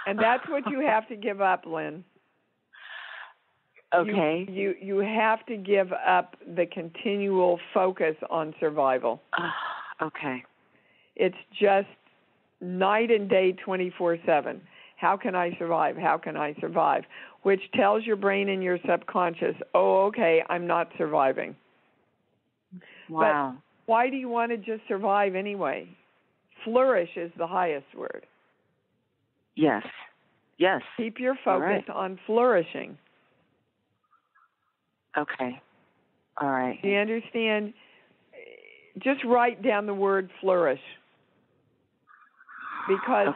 [SPEAKER 3] And that's what you have to give up, Lynn.
[SPEAKER 9] Okay.
[SPEAKER 3] You have to give up the continual focus on survival.
[SPEAKER 9] Okay.
[SPEAKER 3] It's just night and day, 24/7. How can I survive? How can I survive? Which tells your brain and your subconscious, oh, okay, I'm not surviving.
[SPEAKER 9] Wow.
[SPEAKER 3] But why do you want to just survive anyway? Flourish is the highest word.
[SPEAKER 9] Yes. Yes.
[SPEAKER 3] Keep your focus on flourishing.
[SPEAKER 9] Okay. All right.
[SPEAKER 3] Do you understand? Just write down the word flourish. Because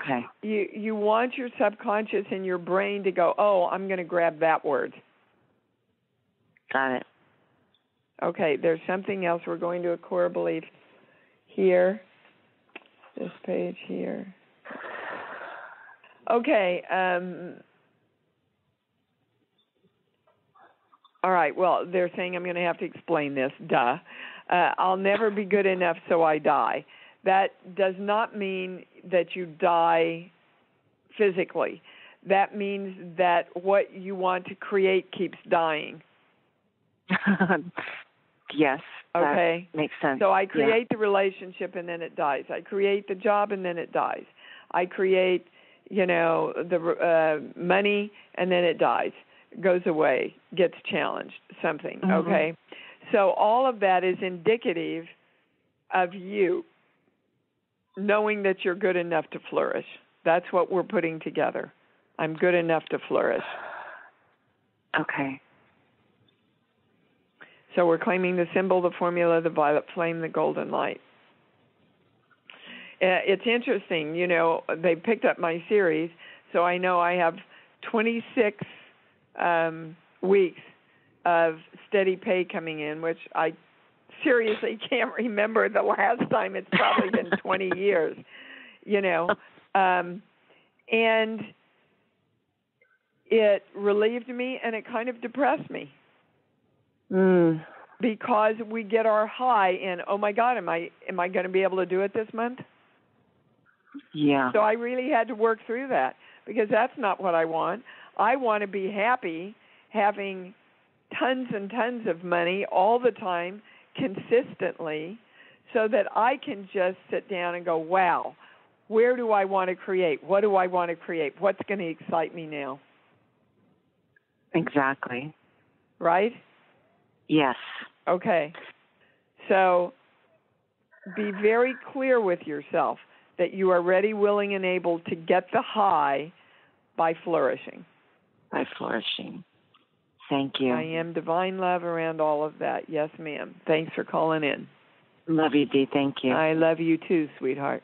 [SPEAKER 3] you want your subconscious and your brain to go, oh, I'm going to grab that word.
[SPEAKER 9] Got it.
[SPEAKER 3] Okay, there's something else. We're going to a core belief here. This page here. Okay. All right, well, they're saying I'm going to have to explain this. Duh. I'll never be good enough, so I die. That does not mean that you die physically. That means that what you want to create keeps dying.
[SPEAKER 9] Yes.
[SPEAKER 3] Okay.
[SPEAKER 9] That makes sense.
[SPEAKER 3] So I create the relationship and then it dies. I create the job and then it dies. I create, the money and then it dies, goes away, gets challenged, something. Mm-hmm. Okay. So all of that is indicative of you knowing that you're good enough to flourish. That's what we're putting together. I'm good enough to flourish.
[SPEAKER 9] Okay.
[SPEAKER 3] So we're claiming the symbol, the formula, the violet flame, the golden light. It's interesting, they picked up my series, so I know I have 26 weeks of steady pay coming in, which I seriously can't remember the last time. It's probably been 20 years, and it relieved me and it kind of depressed me. Because we get our high in, oh my God, am I going to be able to do it this month?
[SPEAKER 9] Yeah.
[SPEAKER 3] So I really had to work through that because that's not what I want. I want to be happy having tons and tons of money all the time, consistently, so that I can just sit down and go, wow, where do I want to create? What do I want to create? What's going to excite me now?
[SPEAKER 9] Exactly.
[SPEAKER 3] Right?
[SPEAKER 9] Yes.
[SPEAKER 3] Okay. So be very clear with yourself. that you are ready, willing, and able to get the high by flourishing.
[SPEAKER 9] By flourishing. Thank you.
[SPEAKER 3] I am divine love around all of that. Yes, ma'am. Thanks for calling in.
[SPEAKER 9] Love you, Dee. Thank you.
[SPEAKER 3] I love you too, sweetheart.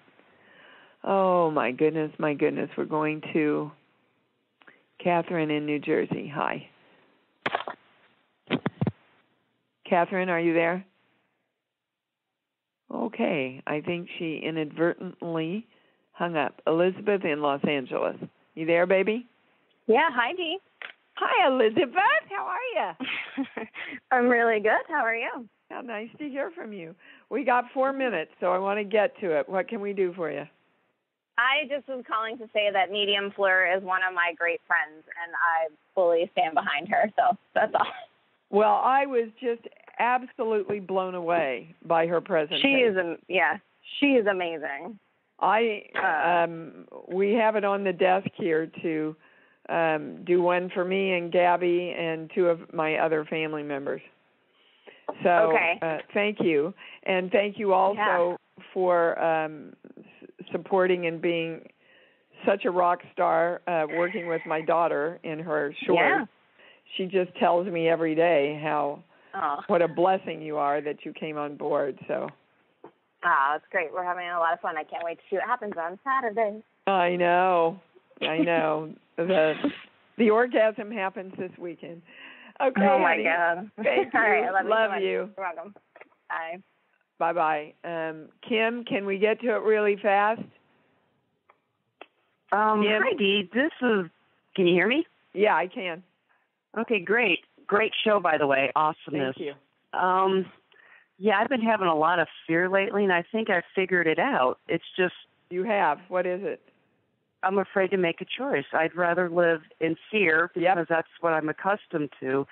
[SPEAKER 3] Oh, my goodness, my goodness. We're going to Catherine in New Jersey. Hi. Catherine, are you there? Okay. I think she inadvertently hung up. Elizabeth in Los Angeles. You there, baby?
[SPEAKER 10] Yeah, hi, Dee.
[SPEAKER 3] Hi, Elizabeth. How are you?
[SPEAKER 10] I'm really good. How are you?
[SPEAKER 3] How nice to hear from you. We got 4 minutes, so I want to get to it. What can we do for you?
[SPEAKER 10] I just was calling to say that Medium Fleur is one of my great friends, and I fully stand behind her, so that's all.
[SPEAKER 3] Well, I was just absolutely blown away by her presentation.
[SPEAKER 10] She is amazing.
[SPEAKER 3] We have it on the desk here to do one for me and Gabby and 2 of my other family members. So thank you. And thank you also for supporting and being such a rock star working with my daughter in her short.
[SPEAKER 10] Yeah.
[SPEAKER 3] She just tells me every day what a blessing you are that you came on board. So.
[SPEAKER 10] It's great. We're having a lot of fun. I can't wait to see what happens on Saturday.
[SPEAKER 3] I know. The orgasm happens this weekend. Okay.
[SPEAKER 10] Oh my God.
[SPEAKER 3] Thank you.
[SPEAKER 10] All right, I love you.
[SPEAKER 3] you.
[SPEAKER 10] You're welcome. Bye.
[SPEAKER 3] Bye-bye. Kim, can we get to it really fast?
[SPEAKER 11] Hi, Dee. Can you hear me?
[SPEAKER 3] Yeah, I can.
[SPEAKER 11] Okay, great. Great show, by the way. Awesomeness.
[SPEAKER 3] Thank you.
[SPEAKER 11] Yeah, I've been having a lot of fear lately, and I think I figured it out. It's just...
[SPEAKER 3] You have. What is it?
[SPEAKER 11] I'm afraid to make a choice. I'd rather live in fear because that's what I'm accustomed to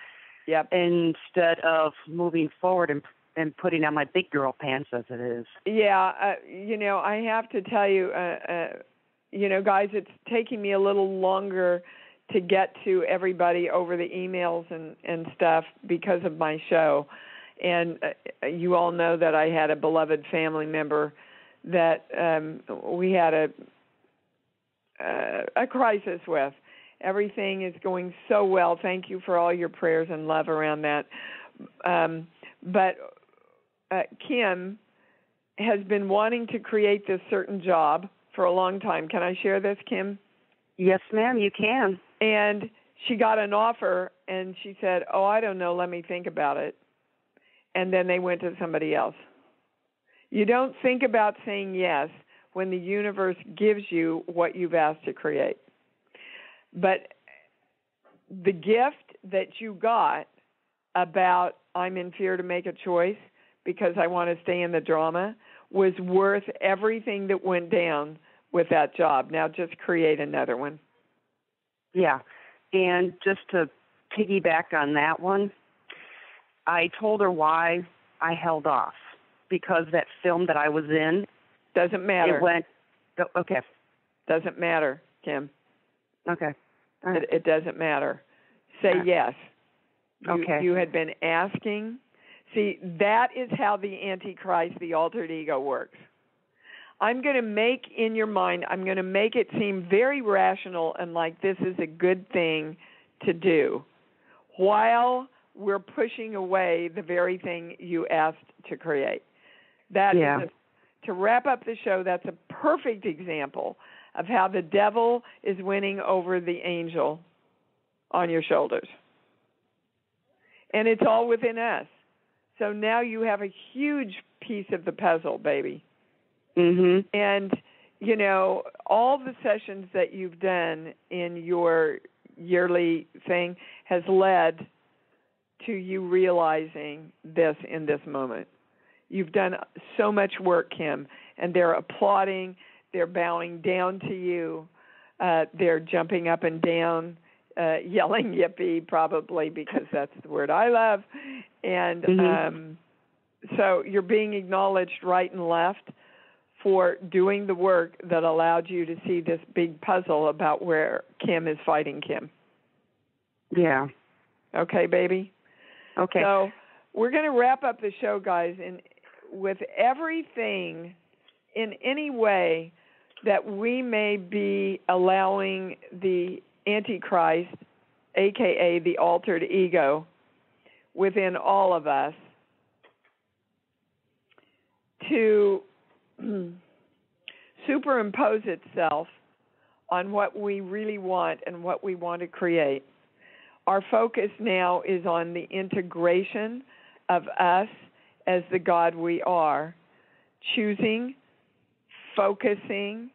[SPEAKER 11] instead of moving forward and putting on my big girl pants as it is.
[SPEAKER 3] Yeah, I have to tell you, guys, it's taking me a little longer to get to everybody over the emails and stuff because of my show. And you all know that I had a beloved family member that we had a crisis with. Everything is going so well. Thank you for all your prayers and love around that. But Kim has been wanting to create this certain job for a long time. Can I share this, Kim?
[SPEAKER 11] Yes, ma'am, you can.
[SPEAKER 3] And she got an offer, and she said, I don't know, let me think about it. And then they went to somebody else. You don't think about saying yes when the universe gives you what you've asked to create. But the gift that you got about I'm in fear to make a choice because I want to stay in the drama was worth everything that went down with that job. Now just create another one.
[SPEAKER 11] Yeah, and just to piggyback on that one, I told her why I held off, because that film that I was in...
[SPEAKER 3] Doesn't matter.
[SPEAKER 11] It went... Okay.
[SPEAKER 3] Doesn't matter, Kim.
[SPEAKER 11] Okay.
[SPEAKER 3] Right. It doesn't matter. Say yes.
[SPEAKER 11] Okay.
[SPEAKER 3] You had been asking. See, that is how the Antichrist, the altered ego, works. I'm going to make in your mind, I'm going to make it seem very rational and like this is a good thing to do, while we're pushing away the very thing you asked to create. That is to wrap up the show, that's a perfect example of how the devil is winning over the angel on your shoulders. And it's all within us. So now you have a huge piece of the puzzle, baby.
[SPEAKER 11] Mm-hmm.
[SPEAKER 3] And, all the sessions that you've done in your yearly thing has led to you realizing this in this moment. You've done so much work, Kim, and they're applauding, they're bowing down to you, they're jumping up and down, yelling yippee probably because that's the word I love. And so you're being acknowledged right and left for doing the work that allowed you to see this big puzzle about where Kim is fighting Kim.
[SPEAKER 11] Yeah.
[SPEAKER 3] Okay, baby?
[SPEAKER 11] Okay.
[SPEAKER 3] So we're going to wrap up the show, guys, and with everything in any way that we may be allowing the Antichrist, aka the altered ego, within all of us to superimpose itself on what we really want and what we want to create. Our focus now is on the integration of us as the God we are, choosing, focusing,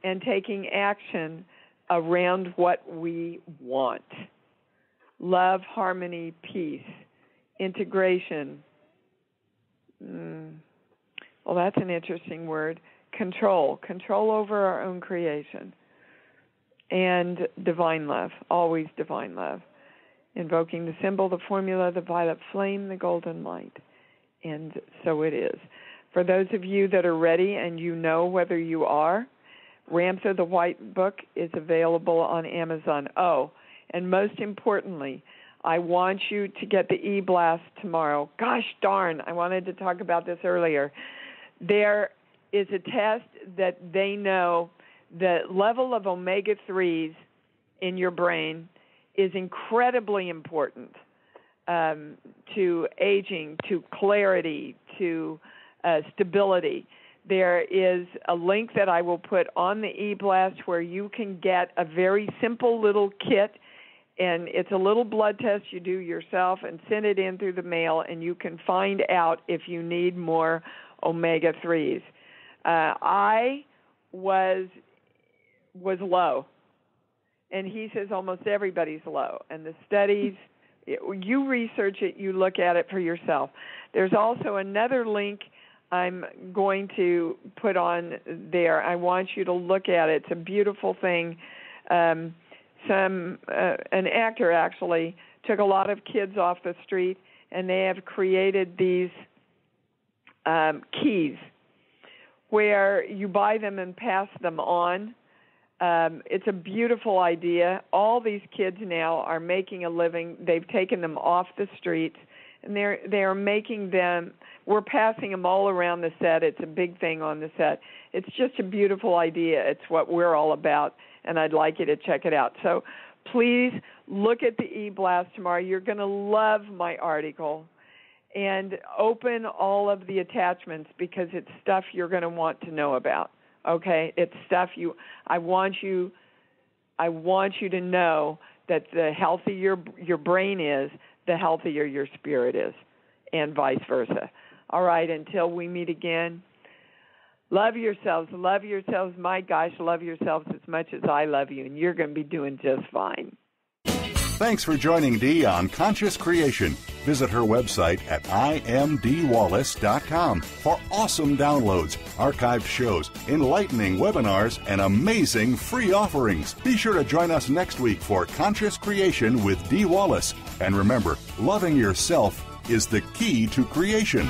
[SPEAKER 3] and taking action around what we want. Love, harmony, peace, integration. Well, that's an interesting word. Control over our own creation. And divine love, always divine love. Invoking the symbol, the formula, the violet flame, the golden light. And so it is. For those of you that are ready and you know whether you are, Ramtha the White Book is available on Amazon. Oh, and most importantly, I want you to get the e-blast tomorrow. Gosh darn, I wanted to talk about this earlier. There is a test that they know the level of omega-3s in your brain is incredibly important to aging, to clarity, to stability. There is a link that I will put on the e-blast where you can get a very simple little kit, and it's a little blood test you do yourself and send it in through the mail, and you can find out if you need more omega-3s. I was low, and he says almost everybody's low. And the studies, you research it, you look at it for yourself. There's also another link I'm going to put on there. I want you to look at it. It's a beautiful thing. An actor actually took a lot of kids off the street, and they have created these keys where you buy them and pass them on. It's a beautiful idea. All these kids now are making a living. They've taken them off the streets, and they are making them. We're passing them all around the set. It's a big thing on the set. It's just a beautiful idea. It's what we're all about, and I'd like you to check it out. So please look at the e-blast tomorrow. You're going to love my article. And open all of the attachments because it's stuff you're going to want to know about. Okay? It's stuff I want you to know that the healthier your brain is, the healthier your spirit is, and vice versa. All right, until we meet again, love yourselves. Love yourselves. My gosh, love yourselves as much as I love you, and you're going to be doing just fine.
[SPEAKER 2] Thanks for joining Dee on Conscious Creation. Visit her website at imdwallace.com for awesome downloads, archived shows, enlightening webinars, and amazing free offerings. Be sure to join us next week for Conscious Creation with Dee Wallace. And remember, loving yourself is the key to creation.